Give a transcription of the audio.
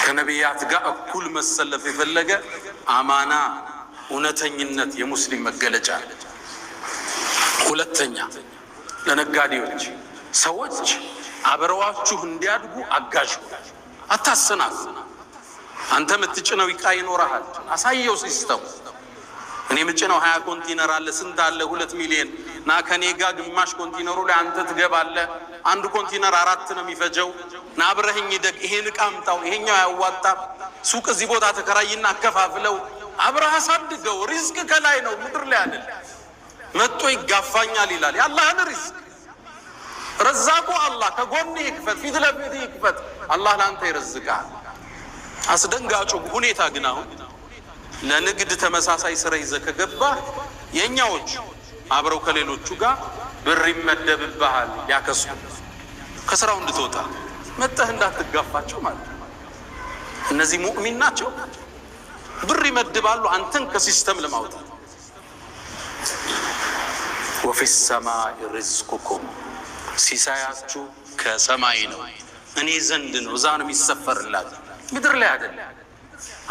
ከነቢያት ጋር እኩል መሰለፍ የፈለገ አማና እውነተኝነት የሙስሊም መገለጫ። ሁለተኛ ለነጋዴዎች ሰዎች አብረዋችሁ እንዲያድጉ አጋዥ አታሰናፍ። አንተ የምትጭነው ዕቃ ይኖርሃል፣ አሳየው ሲስተም። እኔ የምጭነው 20 ኮንቲነር አለ፣ ስንት አለ? 2 ሚሊዮን ና ከኔ ጋር ግማሽ ኮንቲነሩ ላይ አንተ ትገባለህ። አንድ ኮንቲነር 4 ነው የሚፈጀው። ና አብረህኝ ደግ፣ ይሄን ዕቃ አምጣው፣ ይሄኛው ያዋጣም፣ ሱቅ እዚህ ቦታ ተከራይና አከፋፍለው፣ አብረህ አሳድገው። ሪዝቅ ከላይ ነው ምድር ላይ አይደል። መጥቶ ይጋፋኛል ይላል። የአላህን ሪዝቅ ረዛቁ አላህ ከጎንህ ይክፈት፣ ፊት ለፊት ይክፈት። አላህ ለአንተ ይረዝቃል። አስደንጋጩ ሁኔታ ግን አሁን ለንግድ ተመሳሳይ ስራ ይዘህ ከገባህ የኛዎች አብረው ከሌሎቹ ጋር ብር ይመደብብሃል። ያከሱ ከስራው እንድትወጣ መጥተህ እንዳትጋፋቸው ማለት ነው። እነዚህ ሙእሚን ናቸው። ብር ይመድባሉ አንተን ከሲስተም ለማውጣት። ወፊ ሰማይ ሪዝቁኩም ሲሳያችሁ ከሰማይ ነው፣ እኔ ዘንድ ነው። እዛ ነው የሚሰፈርላችሁ፣ ምድር ላይ አይደለም።